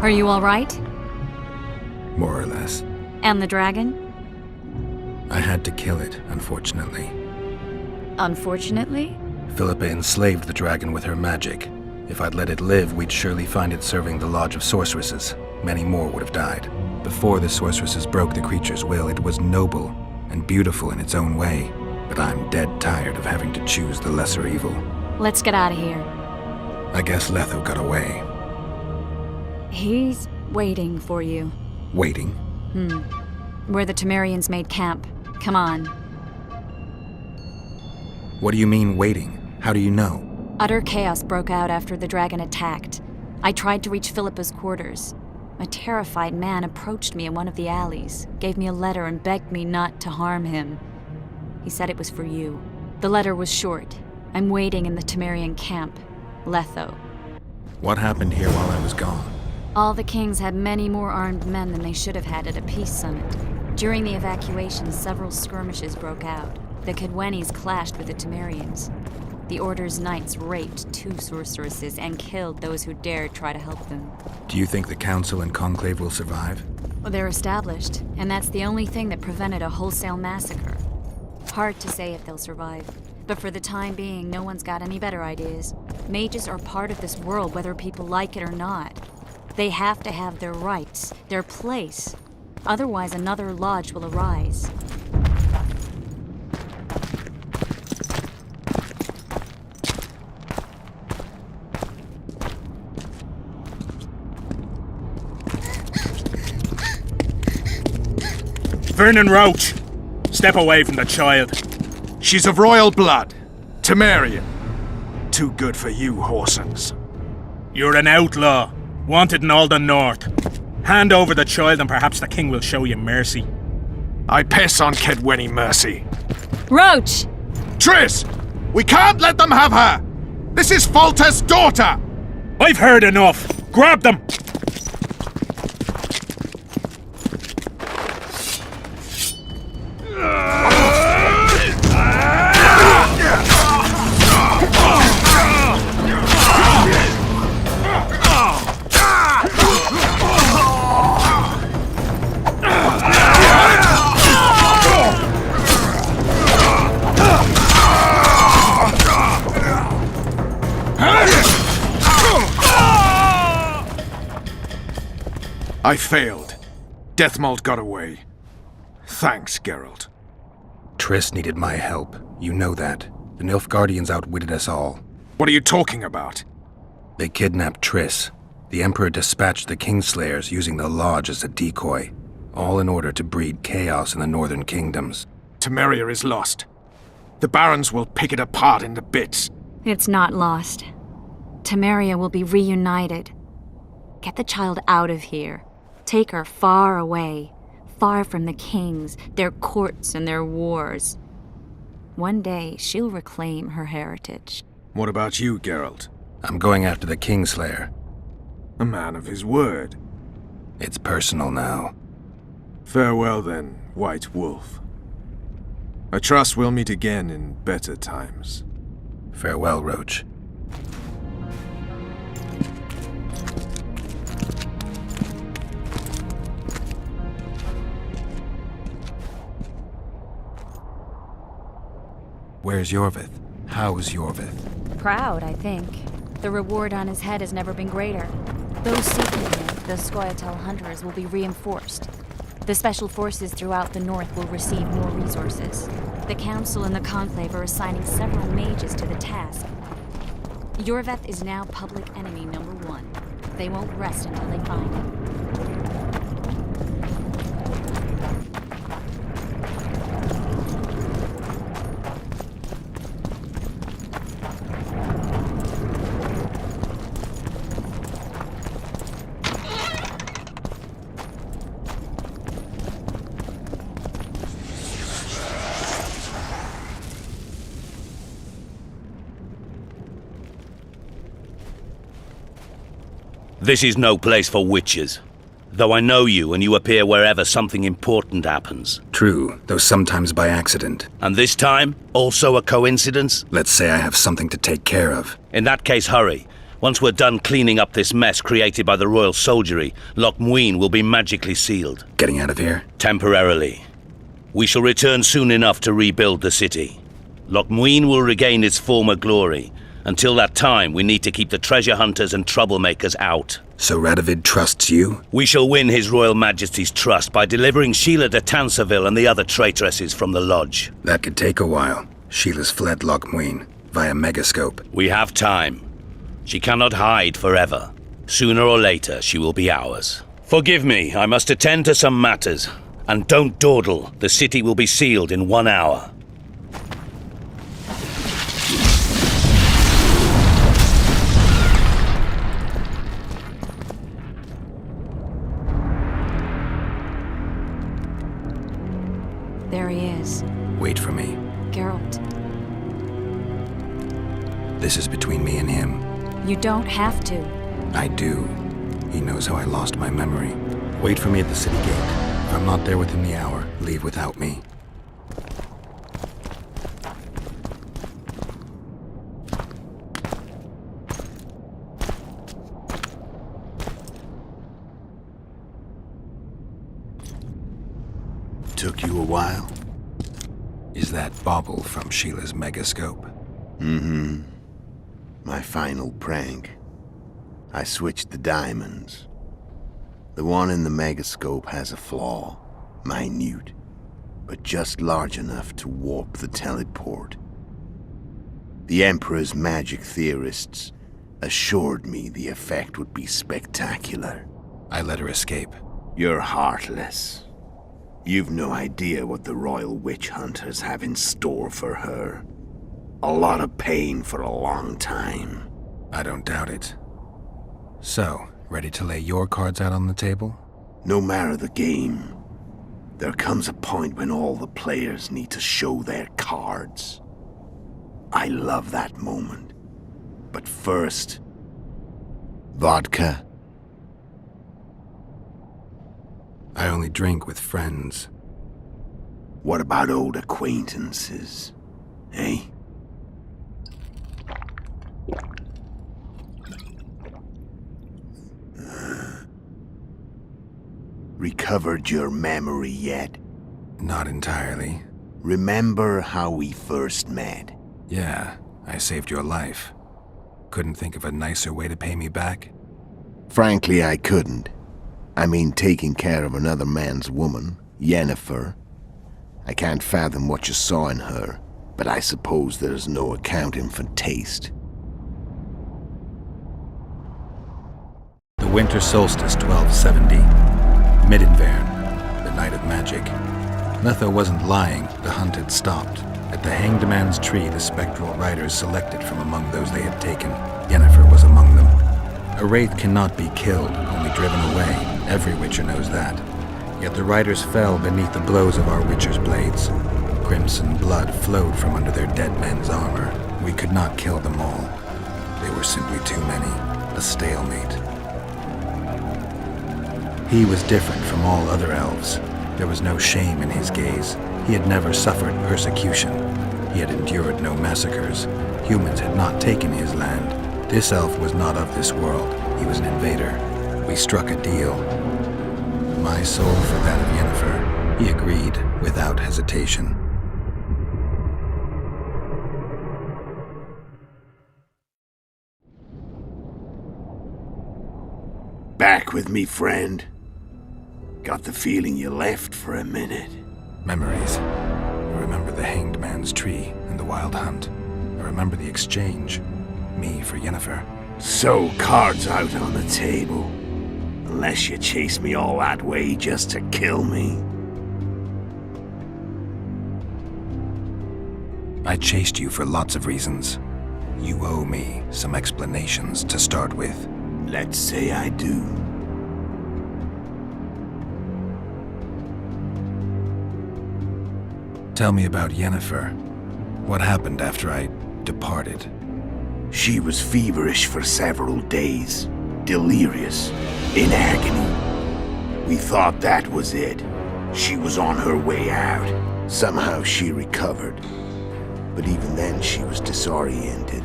Are you all right? More or less. And the dragon? I had to kill it, unfortunately. Unfortunately? Philippa enslaved the dragon with her magic. If I'd let it live, we'd surely find it serving the Lodge of Sorceresses. Many more would have died. Before the sorceresses broke the creature's will, it was noble and beautiful in its own way. But I'm dead tired of having to choose the lesser evil. Let's get out of here. I guess Letho got away. He's waiting for you. Waiting? Where the Temerians made camp. Come on. What do you mean, waiting? How do you know? Utter chaos broke out after the dragon attacked. I tried to reach Philippa's quarters. A terrified man approached me in one of the alleys, gave me a letter and begged me not to harm him. He said it was for you. The letter was short. I'm waiting in the Temerian camp. Letho. What happened here while I was gone? All the kings had many more armed men than they should have had at a peace summit. During the evacuation, several skirmishes broke out. The Kedwenis clashed with the Temerians. The Order's knights raped 2 sorceresses and killed those who dared try to help them. Do you think the Council and Conclave will survive? Well, they're established, and that's the only thing that prevented a wholesale massacre. Hard to say if they'll survive, but for the time being, no one's got any better ideas. Mages are part of this world, whether people like it or not. They have to have their rights, their place. Otherwise, another lodge will arise. Vernon Roach! Step away from the child. She's of royal blood. Temerian. Too good for you, Horsons. You're an outlaw. Wanted in all the north. Hand over the child and perhaps the king will show you mercy. I piss on Kedweni mercy. Roach! Triss! We can't let them have her! This is Foltest's daughter! I've heard enough! Grab them! I failed. Deathmold got away. Thanks, Geralt. Triss needed my help. You know that. The Nilfgaardians outwitted us all. What are you talking about? They kidnapped Triss. The Emperor dispatched the Kingslayers using the Lodge as a decoy, all in order to breed chaos in the northern kingdoms. Temeria is lost. The Barons will pick it apart into bits. It's not lost. Temeria will be reunited. Get the child out of here. Take her far away, far from the kings, their courts, and their wars. One day, she'll reclaim her heritage. What about you, Geralt? I'm going after the Kingslayer. A man of his word. It's personal now. Farewell then, White Wolf. I trust we'll meet again in better times. Farewell, Roach. Where's Yorvith? How's Yorvith? Proud, I think. The reward on his head has never been greater. Those seeking him, the Scoia'tael hunters, will be reinforced. The special forces throughout the north will receive more resources. The Council and the Conclave are assigning several mages to the task. Yorvith is now public enemy #1. They won't rest until they find him. This is no place for witches. Though I know you and you appear wherever something important happens. True, though sometimes by accident. And this time, also a coincidence? Let's say I have something to take care of. In that case, hurry. Once we're done cleaning up this mess created by the royal soldiery, Loch Muin will be magically sealed. Getting out of here? Temporarily. We shall return soon enough to rebuild the city. Loch Muin will regain its former glory. Until that time, we need to keep the treasure hunters and troublemakers out. So Radovid trusts you? We shall win His Royal Majesty's trust by delivering Sheila de Tansarville and the other traitresses from the Lodge. That could take a while. Sheila's fled Loch Muin via Megascope. We have time. She cannot hide forever. Sooner or later, she will be ours. Forgive me, I must attend to some matters. And don't dawdle. The city will be sealed in 1 hour. There he is. Wait for me. Geralt. This is between me and him. You don't have to. I do. He knows how I lost my memory. Wait for me at the city gate. If I'm not there within the hour, leave without me. Took you a while? Is that bauble from Sheila's Megascope? Mm-hmm. My final prank. I switched the diamonds. The one in the Megascope has a flaw. Minute. But just large enough to warp the teleport. The Emperor's magic theorists assured me the effect would be spectacular. I let her escape. You're heartless. You've no idea what the Royal Witch Hunters have in store for her. A lot of pain for a long time. I don't doubt it. So, ready to lay your cards out on the table? No matter the game, there comes a point when all the players need to show their cards. I love that moment. But first, vodka. I only drink with friends. What about old acquaintances, eh? Recovered your memory yet? Not entirely. Remember how we first met? Yeah, I saved your life. Couldn't think of a nicer way to pay me back? Frankly, I couldn't. I mean, taking care of another man's woman, Yennefer. I can't fathom what you saw in her, but I suppose there's no accounting for taste. winter solstice 1270. Midinvern, the night of magic. Letho wasn't lying, the hunt had stopped. At the Hanged Man's Tree, the spectral riders selected from among those they had taken. Yennefer was among them. A wraith cannot be killed, only driven away. Every Witcher knows that. Yet the riders fell beneath the blows of our Witcher's blades. Crimson blood flowed from under their dead men's armor. We could not kill them all. They were simply too many. A stalemate. He was different from all other elves. There was no shame in his gaze. He had never suffered persecution. He had endured no massacres. Humans had not taken his land. This elf was not of this world. He was an invader. We struck a deal. My soul for that of Yennefer. He agreed without hesitation. Back with me, friend. Got the feeling you left for a minute. Memories. I remember the Hanged Man's Tree and the Wild Hunt. I remember the exchange. Me for Yennefer. So, cards out on the table. Unless you chase me all that way just to kill me. I chased you for lots of reasons. You owe me some explanations to start with. Let's say I do. Tell me about Yennefer. What happened after I departed? She was feverish for several days. Delirious. In agony. We thought that was it. She was on her way out. Somehow she recovered. But even then she was disoriented.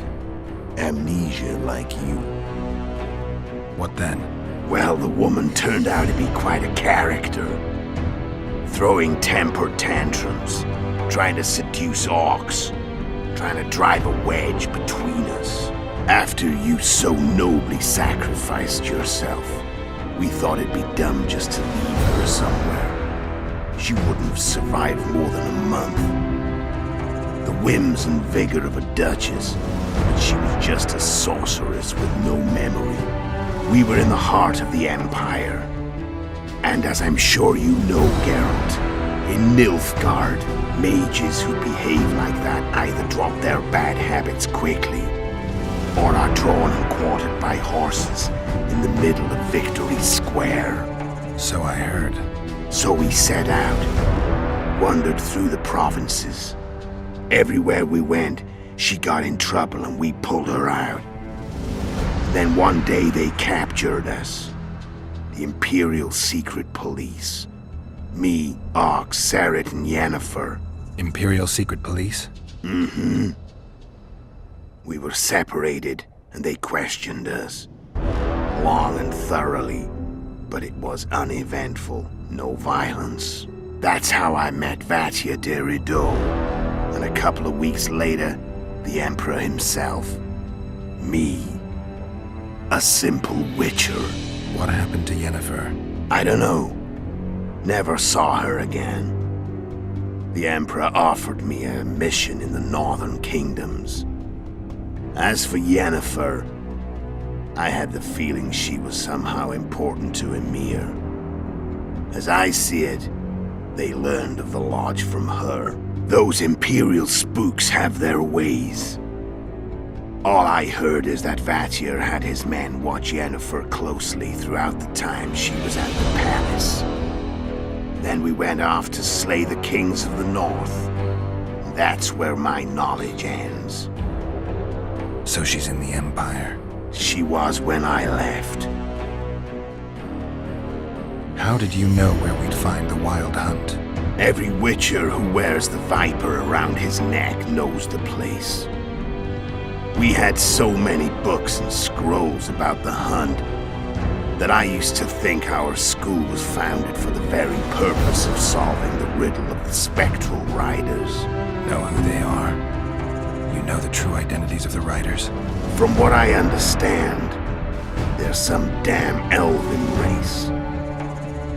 Amnesia like you. What then? Well, the woman turned out to be quite a character. Throwing temper tantrums. Trying to seduce orcs. Trying to drive a wedge between us. After you so nobly sacrificed yourself, we thought it'd be dumb just to leave her somewhere. She wouldn't have survived more than a month. The whims and vigor of a duchess, but she was just a sorceress with no memory. We were in the heart of the Empire. And as I'm sure you know, Geralt, in Nilfgaard, mages who behave like that either drop their bad habits quickly, or are drawn and quartered by horses in the middle of Victory Square. So I heard. So we set out, wandered through the provinces. Everywhere we went, she got in trouble and we pulled her out. Then one day they captured us. The Imperial Secret Police. Me, Ox, Serret, and Yennefer. Imperial Secret Police? Mm-hmm. We were separated, and they questioned us. Long and thoroughly, but it was uneventful, no violence. That's how I met Vatia de Rideau, and a couple of weeks later, the Emperor himself. Me. A simple witcher. What happened to Yennefer? I don't know. Never saw her again. The Emperor offered me a mission in the Northern Kingdoms. As for Yennefer, I had the feeling she was somehow important to Emir. As I see it, they learned of the Lodge from her. Those Imperial spooks have their ways. All I heard is that Vatir had his men watch Yennefer closely throughout the time she was at the palace. Then we went off to slay the kings of the north. That's where my knowledge ends. So she's in the Empire? She was when I left. How did you know where we'd find the Wild Hunt? Every witcher who wears the viper around his neck knows the place. We had so many books and scrolls about the hunt that I used to think our school was founded for the very purpose of solving the riddle of the spectral riders. Know who they are? You know the true identities of the riders? From what I understand, they're some damn elven race.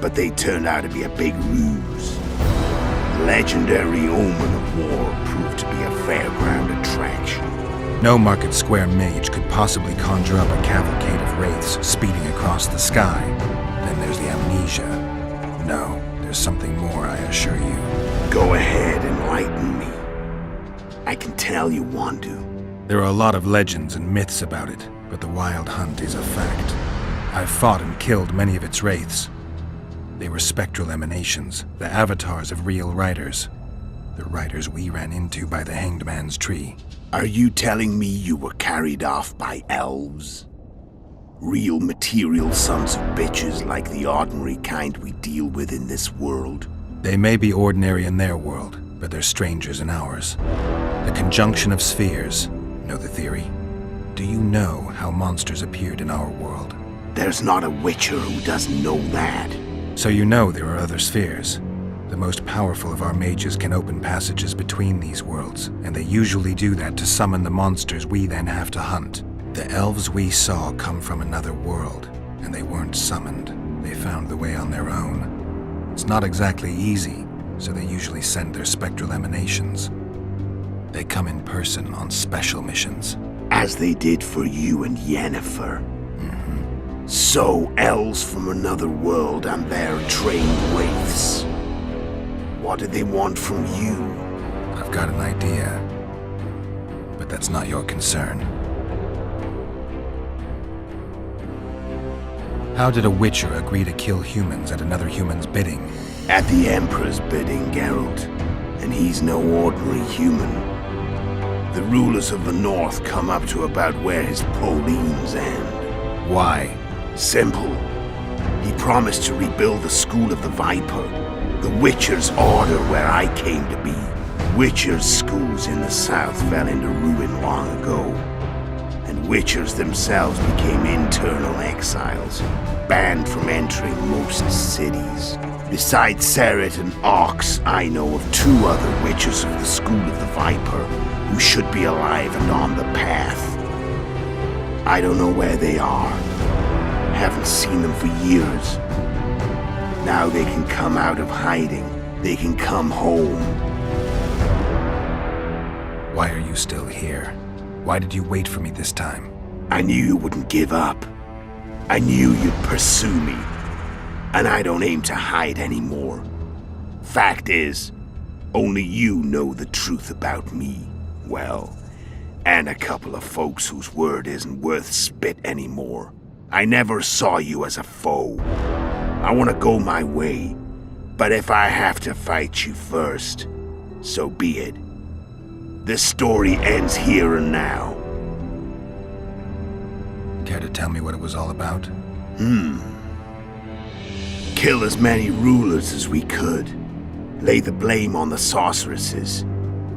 But they turned out to be a big ruse. The legendary Omen of War proved to be a fairground attraction. No Market Square mage could possibly conjure up a cavalcade of wraiths speeding across the sky. Then there's the amnesia. No, there's something more, I assure you. Go ahead, enlighten me. I can tell you want to. There are a lot of legends and myths about it, but the Wild Hunt is a fact. I've fought and killed many of its wraiths. They were spectral emanations, the avatars of real riders. The riders we ran into by the Hanged Man's tree. Are you telling me you were carried off by elves? Real material sons of bitches like the ordinary kind we deal with in this world? They may be ordinary in their world, but they're strangers in ours. The conjunction of spheres. Know the theory? Do you know how monsters appeared in our world? There's not a witcher who doesn't know that. So you know there are other spheres. The most powerful of our mages can open passages between these worlds, and they usually do that to summon the monsters we then have to hunt. The elves we saw come from another world, and they weren't summoned. They found the way on their own. It's not exactly easy, so they usually send their spectral emanations. They come in person on special missions. As they did for you and Yennefer. So, elves from another world and their trained wraiths. What do they want from you? I've got an idea, but that's not your concern. How did a witcher agree to kill humans at another human's bidding? At the Emperor's bidding, Geralt. And he's no ordinary human. The rulers of the North come up to about where his Pauline's end. Why? Simple. He promised to rebuild the School of the Viper, the Witcher's order where I came to be. Witcher's schools in the south fell into ruin long ago, and Witchers themselves became internal exiles, banned from entering most cities. Besides Seret and Ox, I know of 2 other Witchers of the School of the Viper who should be alive and on the path. I don't know where they are. Haven't seen them for years. Now they can come out of hiding. They can come home. Why are you still here? Why did you wait for me this time? I knew you wouldn't give up. I knew you'd pursue me. And I don't aim to hide anymore. Fact is, only you know the truth about me. Well, and a couple of folks whose word isn't worth spit anymore. I never saw you as a foe. I want to go my way, but if I have to fight you first, so be it. This story ends here and now. Care to tell me what it was all about? Kill as many rulers as we could. Lay the blame on the sorceresses.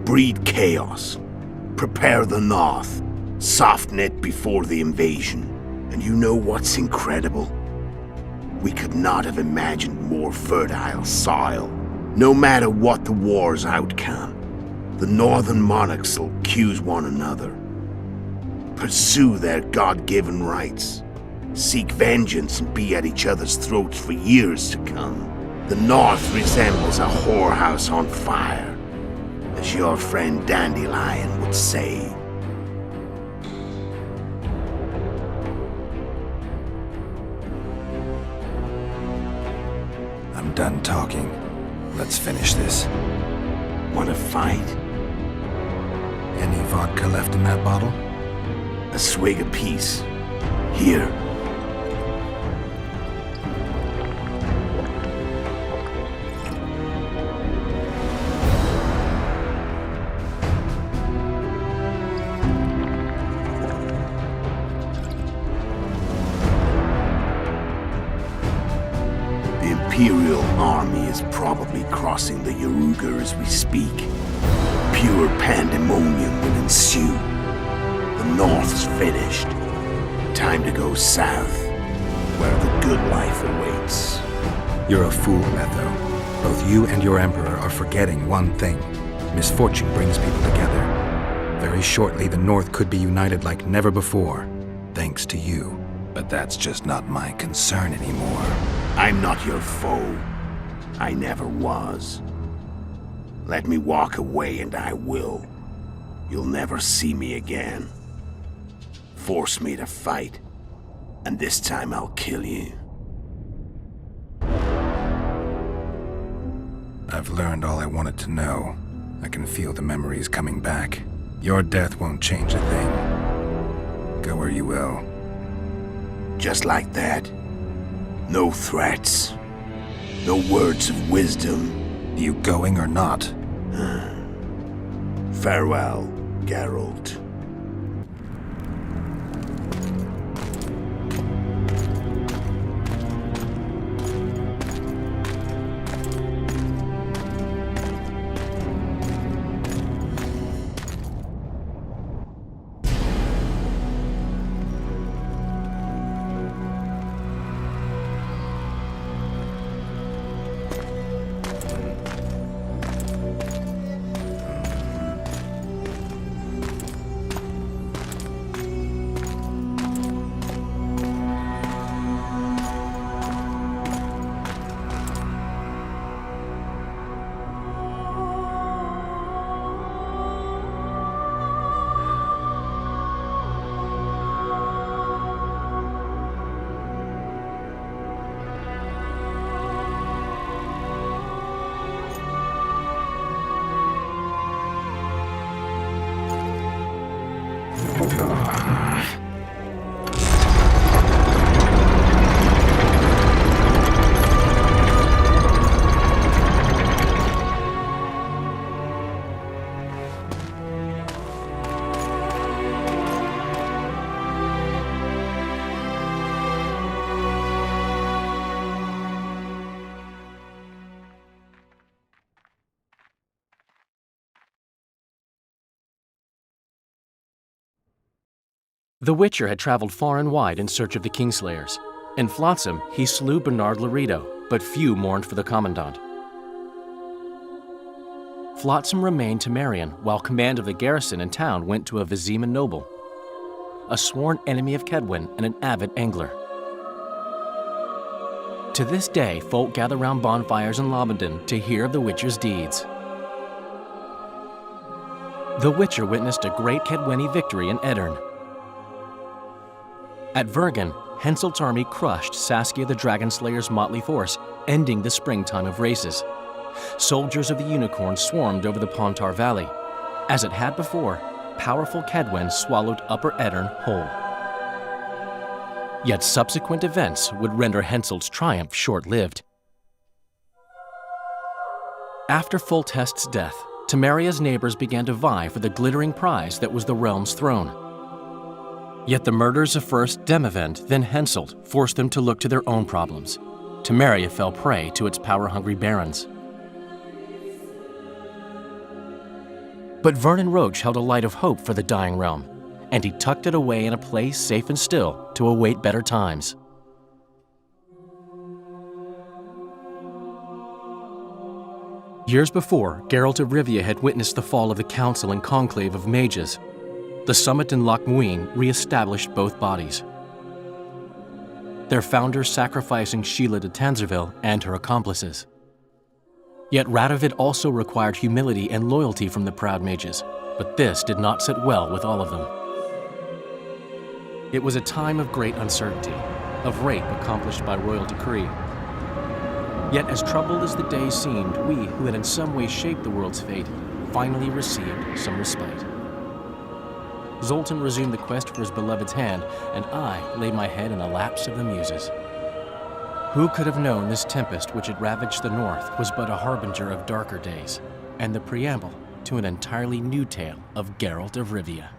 Breed chaos. Prepare the North. Soften it before the invasion. And you know what's incredible? We could not have imagined more fertile soil. No matter what the war's outcome, the northern monarchs will accuse one another. Pursue their God-given rights. Seek vengeance and be at each other's throats for years to come. The North resembles a whorehouse on fire, as your friend Dandelion would say. I'm done talking. Let's finish this. Want to fight? Any vodka left in that bottle? A swig apiece. Here. The Imperial army is probably crossing the Yaruga as we speak. Pure pandemonium will ensue. The North's finished. Time to go south, where the good life awaits. You're a fool, Letho. Both you and your Emperor are forgetting one thing. Misfortune brings people together. Very shortly, the North could be united like never before, thanks to you. But that's just not my concern anymore. I'm not your foe. I never was. Let me walk away and I will. You'll never see me again. Force me to fight, And this time I'll kill you. I've learned all I wanted to know. I can feel the memories coming back. Your death won't change a thing. Go where you will. Just like that. No threats. No words of wisdom. You going or not? Farewell, Geralt. The Witcher had traveled far and wide in search of the Kingslayers. In Flotsam, he slew Bernard Laredo, but few mourned for the Commandant. Flotsam remained Temerian, while command of the garrison and town went to a Vizima noble, a sworn enemy of Kedwen and an avid angler. To this day, folk gather round bonfires in Lobendon to hear of the Witcher's deeds. The Witcher witnessed a great Kedweni victory in Edirn. At Vergen, Henselt's army crushed Saskia the Dragonslayer's motley force, ending the springtime of races. Soldiers of the Unicorn swarmed over the Pontar Valley. As it had before, powerful Kedwen swallowed Upper Edirn whole. Yet subsequent events would render Henselt's triumph short-lived. After Foltest's death, Temeria's neighbors began to vie for the glittering prize that was the realm's throne. Yet the murders of first Demavend, then Henselt, forced them to look to their own problems. Temeria fell prey to its power-hungry barons. But Vernon Roche held a light of hope for the dying realm, and he tucked it away in a place safe and still to await better times. Years before, Geralt of Rivia had witnessed the fall of the Council and Conclave of Mages. The summit in Loch Muin re-established both bodies, their founders sacrificing Sheila de Tanzerville and her accomplices. Yet Radovid also required humility and loyalty from the proud mages, but this did not sit well with all of them. It was a time of great uncertainty, of rape accomplished by royal decree. Yet as troubled as the days seemed, we, who had in some way shaped the world's fate, finally received some respite. Zoltan resumed the quest for his beloved's hand, and I laid my head in the laps of the muses. Who could have known this tempest which had ravaged the north was but a harbinger of darker days, and the preamble to an entirely new tale of Geralt of Rivia?